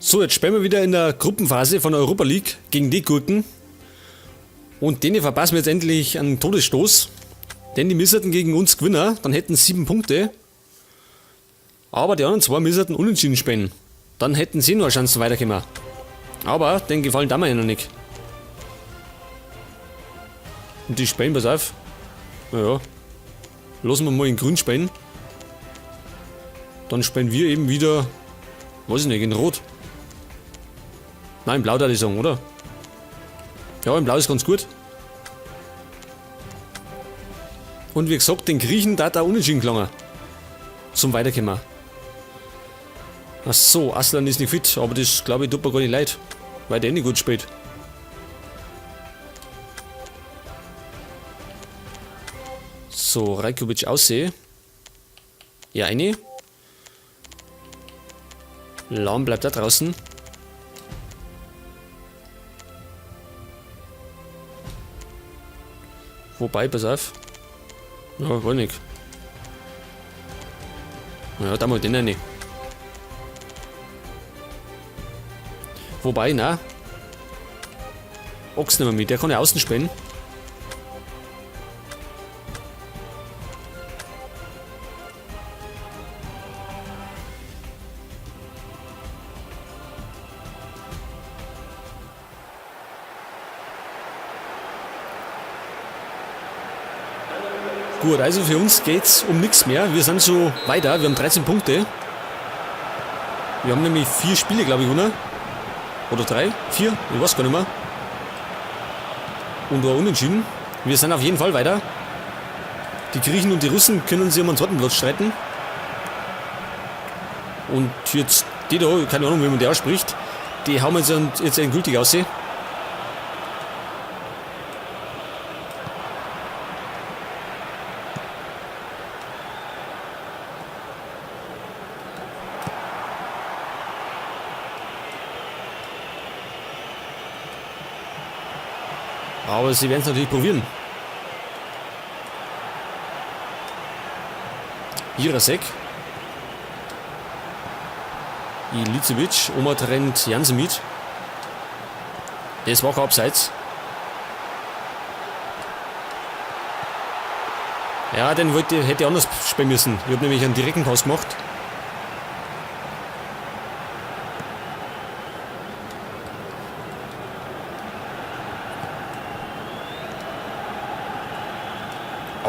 So, jetzt spielen wir wieder in der Gruppenphase von der Europa League gegen die Gurken. Und denen verpassen wir jetzt endlich einen Todesstoß. Denn die müssten gegen uns gewinnen, dann hätten sie 7 Punkte. Aber die anderen zwei müssten unentschieden spielen. Dann hätten sie nur eine Chance weiterkommen. Aber den gefallen da mir ja noch nicht. Und die spielen, pass auf. Naja. Lassen wir mal in grün spielen. Dann spielen wir eben wieder, weiß ich nicht, in rot. Nein, in blau würde ich sagen, oder? Ja, in blau ist ganz gut. Und wie gesagt, den Griechen da unentschieden gelangen. Zum Weiterkommen. Ach so, Aslan ist nicht fit, aber das glaube ich tut mir gar nicht leid. Weil der nicht gut spielt. So, Rajkovic aussehe. Ja, eine. Lahm bleibt da draußen. Wobei, pass auf. Ja, war nicht. Ja, da mal den nicht. Wobei, na. Ochs nehmen wir mit, der kann ja außen spielen. Gut, also für uns geht's um nichts mehr. Wir sind so weiter, wir haben 13 Punkte. Wir haben nämlich 4 Spiele, glaube ich, oder? Oder 3? 4? Ich weiß gar nicht mehr. Und war unentschieden. Wir sind auf jeden Fall weiter. Die Griechen und die Russen können sich um den zweiten Platz streiten. Und jetzt die da, keine Ahnung, wie man die ausspricht, die hauen wir jetzt endgültig aussehen. Aber sie werden es natürlich probieren. Jirasek. Ilicevic. Oma trennt Jansen mit. Das war kein Abseits. Ja, den hätte ich anders spielen müssen. Ich habe nämlich einen direkten Pass gemacht.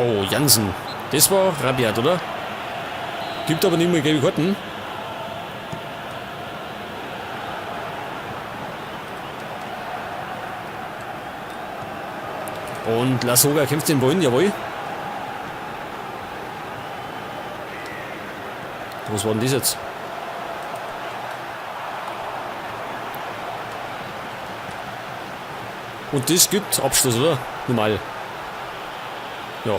Oh, Jansen. Das war rabiat, oder? Gibt aber nicht mehr gelbe Karten. Und Lassoga kämpft den Ball, jawohl. Was war denn das jetzt? Und das gibt Abschluss, oder? Normal. Ja.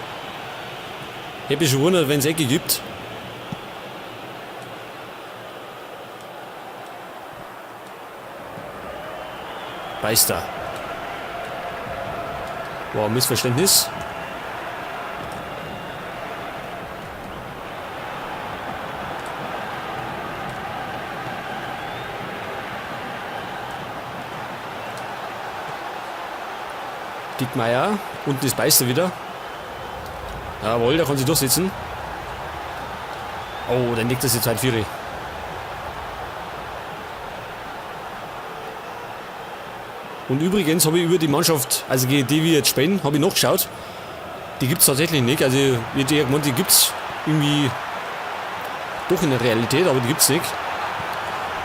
Hätte ich schon gewundert, wenn es Ecke gibt. Beister. Wow, Missverständnis. Dickmeier. Und das Beister wieder. Jawohl, der kann sich durchsetzen. Oh, dann liegt das jetzt halt 4. Und übrigens habe ich über die Mannschaft, also die wir jetzt spielen, habe ich nachgeschaut. Die gibt es tatsächlich nicht. Also ich hätte ja gemeint, die gibt es irgendwie doch in der Realität, aber die gibt es nicht.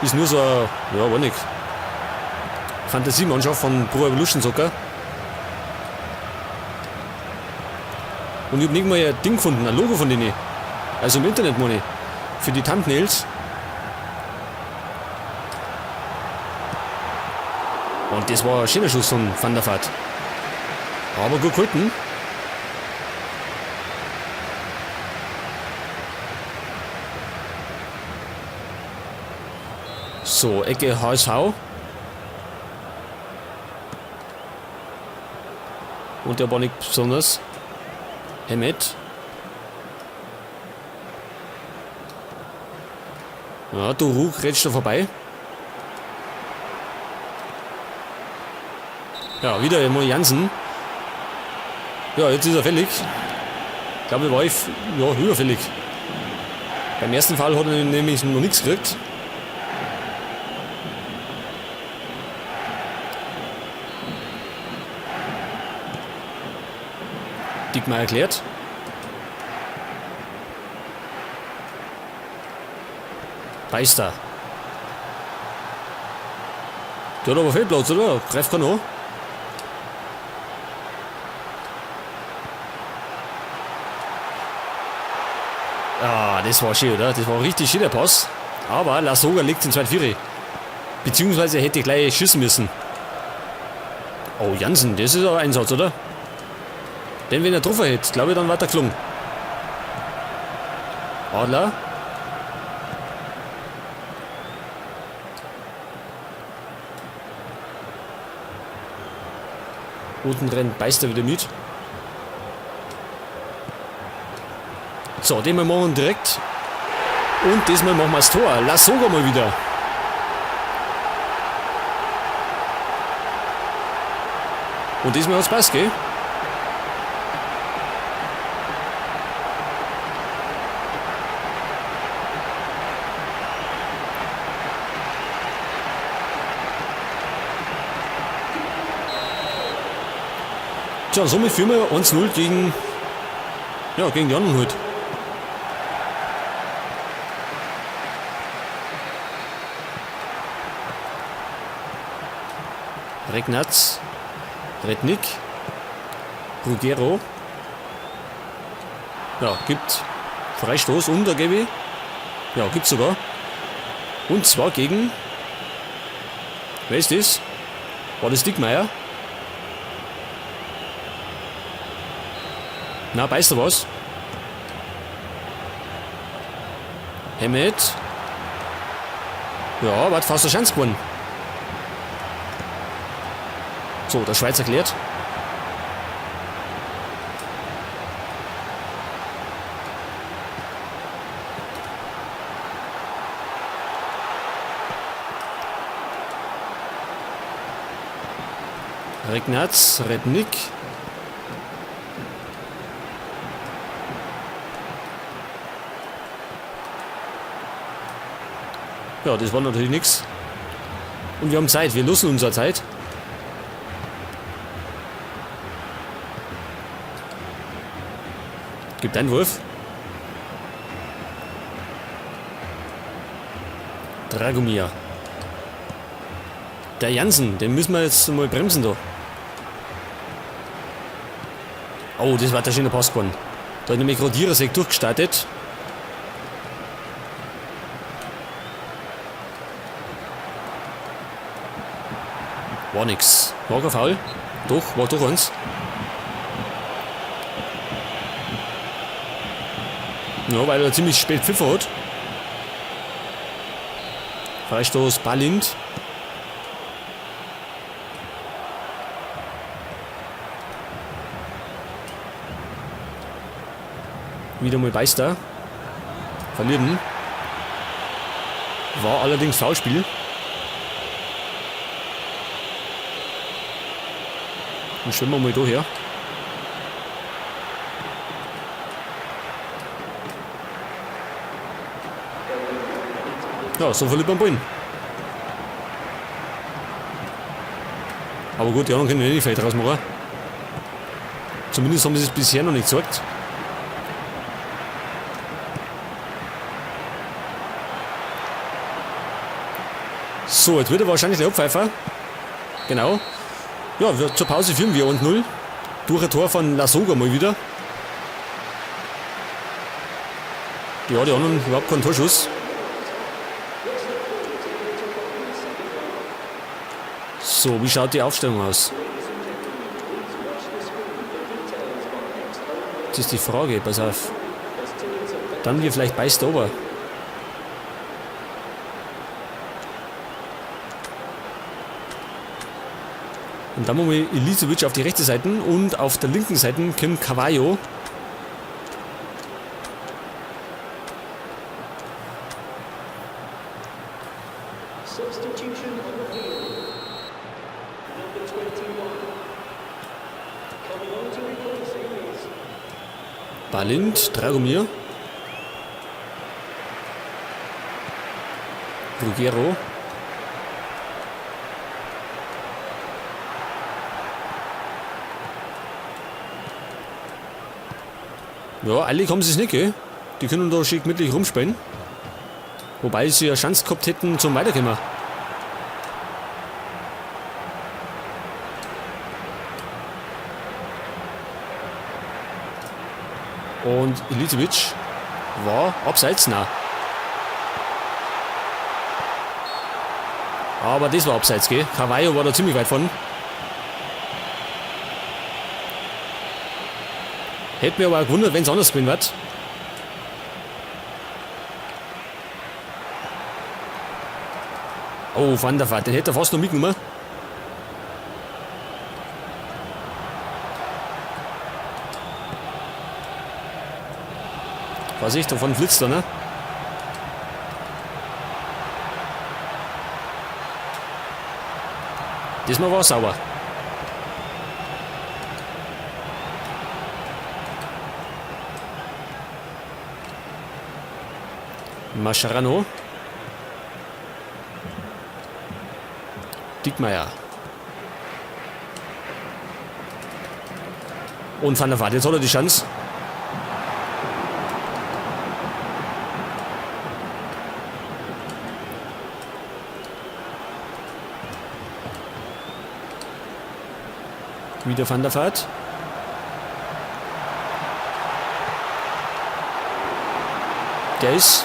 Ist nur so eine, ja, war nicht. Fantasiemannschaft von Pro Evolution Soccer. Und ich habe nicht mal ein Ding gefunden, ein Logo von denen. Also im Internet, meine ich. Für die Thumbnails. Und das war ein schöner Schuss von Van der Vaart. Aber gut gehalten. So, Ecke HSV. Und der war nicht besonders. Emmet. Ja, Duru grätscht da vorbei. Ja, wieder einmal Jansen. Ja, jetzt ist er fällig. Ich glaube, er war überfällig. Beim ersten Fall hat er nämlich noch nichts gekriegt. Dickmeyer erklärt. Beister. Der hat aber Fehlplatz, oder? Greift keiner an. Ah, das war schön, oder? Das war ein richtig schöner Pass. Aber Lasogga liegt in 2-4. Beziehungsweise hätte gleich schießen müssen. Oh, Jansen, das ist aber ein Einsatz, oder? Denn wenn er getroffen hätte, glaube ich, dann war der gelungen. Adler. Unten rennt Beister wieder mit. So, den machen wir direkt. Und diesmal machen wir das Tor. Lasogga mal wieder. Und diesmal hat es passt, gell? Tja, somit führen wir 1-0 gegen die anderen halt. Regnatz, Rednick, Ruggiero. Ja, gibt Freistoß und der gebe. Ja, gibt sogar. Und zwar gegen. Wer ist das? War das Dickmeyer? Na, weißt du was? Hemmet. Ja, war fast eine Chance gewonnen. So, der Schweizer erklärt. Regnatz, Rednick. Ja, das war natürlich nichts. Und wir haben Zeit, wir nutzen unsere Zeit. Gibt Einwurf. Dragomir. Der Jansen, den müssen wir jetzt mal bremsen da. Oh, das war der schöne Pass geworden. Da hat nämlich gerade Jirasek durchgestartet. War nix. War kein Foul. Doch, war doch eins. Ja, weil er ziemlich spät Pfiffer hat. Freistoß Balint. Wieder mal Beister. Verliert ihn. War allerdings Foulspiel. Dann schwimmen wir mal da her. Ja, so verliert man Ball. Aber gut, die anderen können ja nicht viel draus machen. Zumindest haben sie es bisher noch nicht gezeigt. So, jetzt wird er wahrscheinlich der Abpfeifer. Genau. Ja, zur Pause führen wir 1-0. Durch ein Tor von Lasogga mal wieder. Ja, die anderen überhaupt keinen Torschuss. So, wie schaut die Aufstellung aus? Das ist die Frage, pass auf. Dann wir vielleicht Beister ober. Und dann machen wir Ilicevic auf die rechte Seite und auf der linken Seite Kim Cavallo. Balint, Dragomir. Ruggiero. Ja, alle haben sie es nicht, gell? Die können da schick gemütlich rumspielen. Wobei sie ja Chance gehabt hätten zum Weiterkommen. Und Ilicevic war abseits, nah. Aber das war abseits, gell? Carvalho war da ziemlich weit von. Hätte mich aber auch gewundert, wenn es anders gewesen wird. Oh, Van der Vaart, den hätte er fast noch mitgenommen. Vorsicht, davon flitzt er, ne? Diesmal war er sauber. Mascherano. Diekmeyer. Und Van der Vaart, jetzt hat er die Chance. Wieder Van der Vaart. Der ist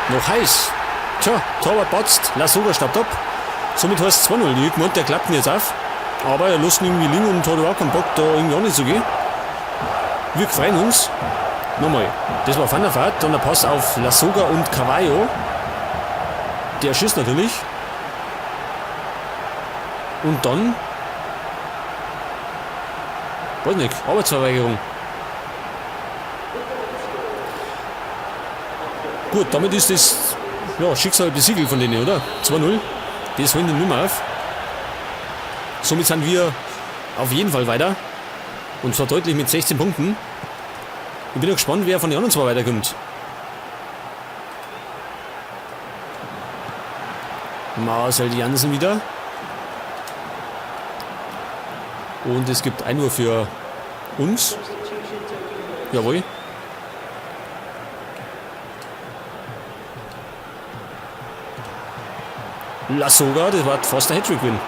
noch heiß. Tja, Torwart patzt, Lasogga staubt ab. Somit heißt es 2-0. Die Hütten, der klappt nicht auf. Aber er lässt ihn irgendwie liegen und hat auch keinen Bock, da irgendwie auch nicht zu gehen. Wir freuen uns. Nochmal. Das war Van der Vaart. Dann der Pass auf Lasogga und Carvalho. Der schießt natürlich. Und dann. Weiß nicht, Arbeitsverweigerung. Gut, damit ist das ja, Schicksal besiegelt von denen, oder? 2-0. Das holen die nicht mehr auf. Somit sind wir auf jeden Fall weiter. Und zwar deutlich mit 16 Punkten. Ich bin ja gespannt, wer von den anderen zwei weiterkommt. Marcel Jansen wieder. Und es gibt 1 Uhr für uns. Jawohl. Lasogga, das war fast der Hattrick-Win.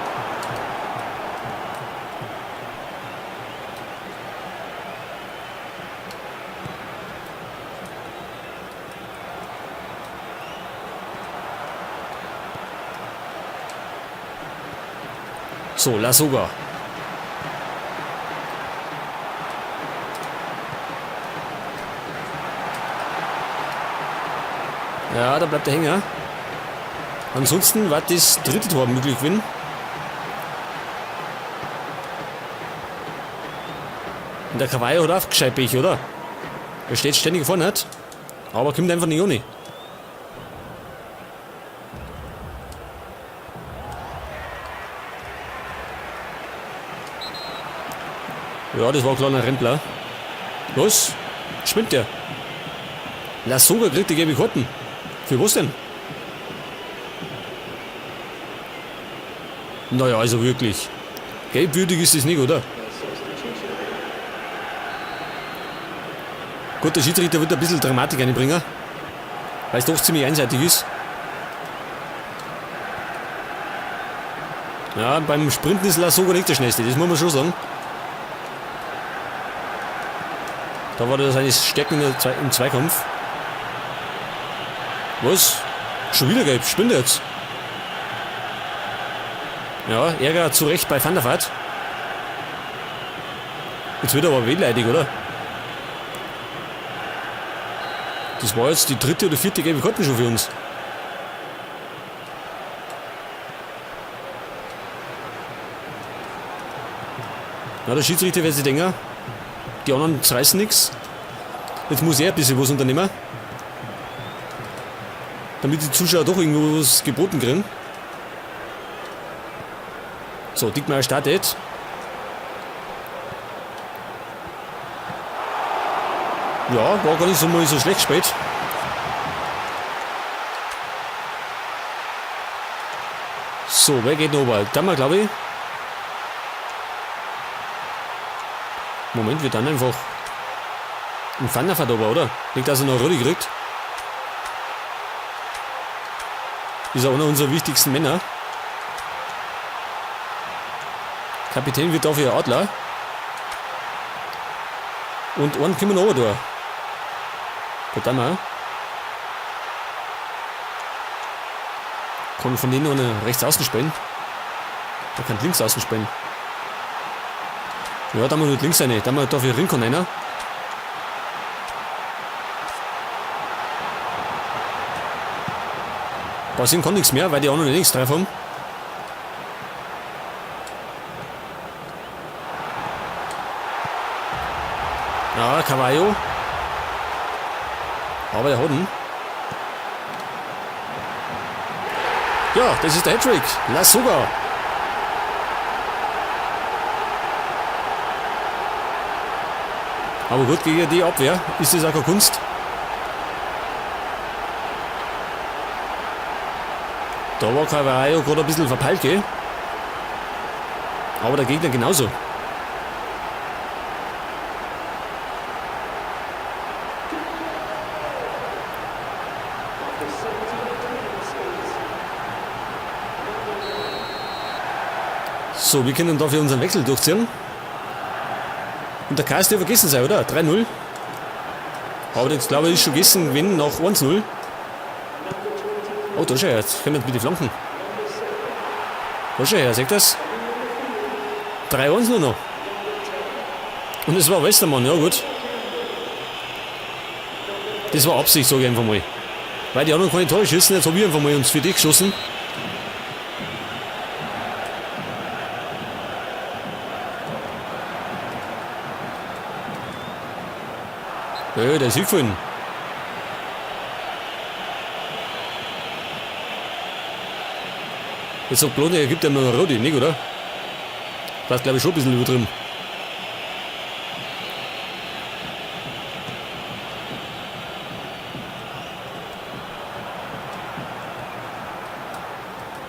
So, Lasogga. Ja, da bleibt der Hänger. Ansonsten war das dritte Tor möglich gewesen. Und der Carvalho hat auch gescheit Pech, oder? Er steht ständig vorne, nicht? Aber kommt einfach nicht ohne. Ja, das war ein kleiner Rempler. Los, spinnt der. Lasogga kriegt die gelbe Karten. Für was denn? Naja, also wirklich. Gelbwürdig ist das nicht, oder? Gut, der Schiedsrichter wird ein bisschen Dramatik einbringen, weil es doch ziemlich einseitig ist. Ja, beim Sprinten ist Lasogga nicht der schnellste, das muss man schon sagen. Da war das seine Stärke im Zweikampf. Was? Schon wieder gelb, spinnt er jetzt? Ja, Ärger zu Recht bei Van der Vaart. Jetzt wird er aber wehleidig, oder? Das war jetzt die dritte oder vierte gelbe Karte schon für uns. Na, der Schiedsrichter wird sich denken, die anderen zerreißen nichts. Jetzt muss er ein bisschen was unternehmen. Damit die Zuschauer doch irgendwo was geboten kriegen. So, Dickmeyer startet. Ja, war gar nicht so mal so schlecht gespielt. So, wer geht noch ober? Dammer, glaube ich. Moment, wir dann einfach ein Pfannafahrt ober, oder? Nicht, dass er noch Rudi kriegt. Ist auch einer unserer wichtigsten Männer. Kapitän wird dafür Adler. Und einen können wir noch da. Der Dammer. Kann von denen einer rechts außen spielen. Der kann links außen spielen. Ja, da muss nicht links rein. Da muss dafür Rincon einer. Passieren kann nichts mehr, weil die anderen nichts drauf haben. Ja, Cavallo. Aber er hat ihn. Ja, das ist der Hattrick. La Soga. Aber gut, gegen die Abwehr ist das auch keine Kunst. Da war Cavallo gerade ein bisschen verpeilt, gell? Aber der Gegner genauso. So, wir können dafür unseren Wechsel durchziehen. Und der Cast dürfte vergessen sein, oder? 3-0. Aber jetzt glaube ich, ist schon gegessen, gewinnen nach 1-0. Oh, da schau her, jetzt können wir mit die Flanken. Da schau her, seht ihr das? 3-1 nur noch. Und es war Westermann, ja gut. Das war Absicht, sage ich einfach mal. Weil die anderen keine Tore schießen, jetzt habe ich einfach mal uns für dich geschossen. Ja, der ist hingefallen. Jetzt sagt Blonde, er gibt ihm noch eine Rote, nicht, oder? Das glaube ich schon ein bisschen übertrieben.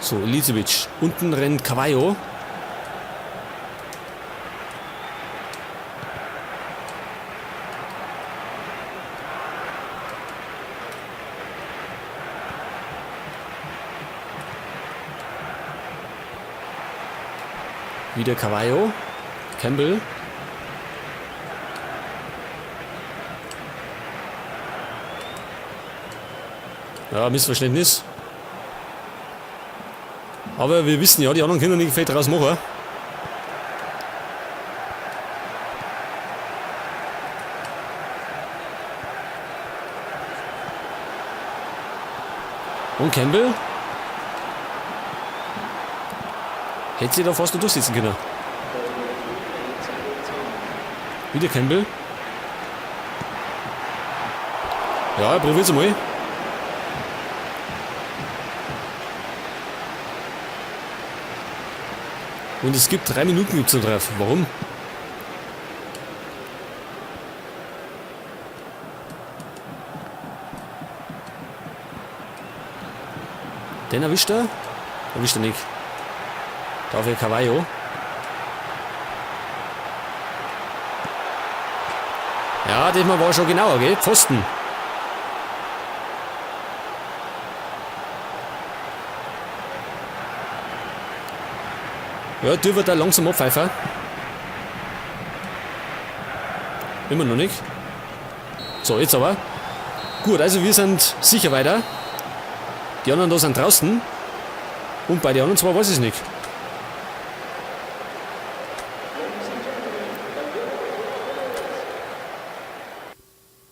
So, Elisevic. Unten rennt Cavallo. Wieder Cavallo. Campbell. Ja, Missverständnis. Aber wir wissen ja, die anderen können nicht viel draus machen. Und Campbell. Hätte sie da fast noch durchsetzen können. Wieder Campbell. Ja, probier's mal. Und es gibt 3 Minuten gibt's da drauf. Warum? Den erwischt er? Erwischt er nicht. Dafür Cavallo. Ja, das war schon genauer, gell? Pfosten. Ja, du wird da langsam abpfeifen. Immer noch nicht. So, jetzt aber. Gut, also wir sind sicher weiter. Die anderen da sind draußen. Und bei den anderen zwei weiß ich es nicht.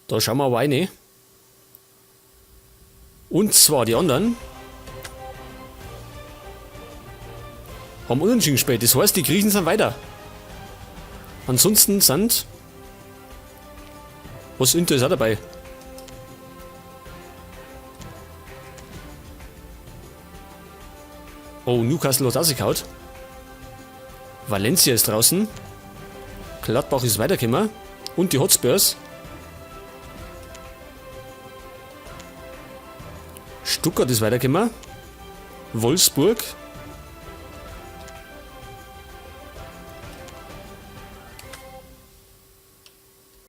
Da schauen wir aber rein. Und zwar die anderen haben unentschieden gespielt. Das heißt, die Griechen sind weiter. Ansonsten sind... Was Inter ist auch dabei. Oh, Newcastle hat rausgehauen. Valencia ist draußen. Gladbach ist weitergekommen. Und die Hotspurs. Stuttgart ist weitergekommen. Wolfsburg.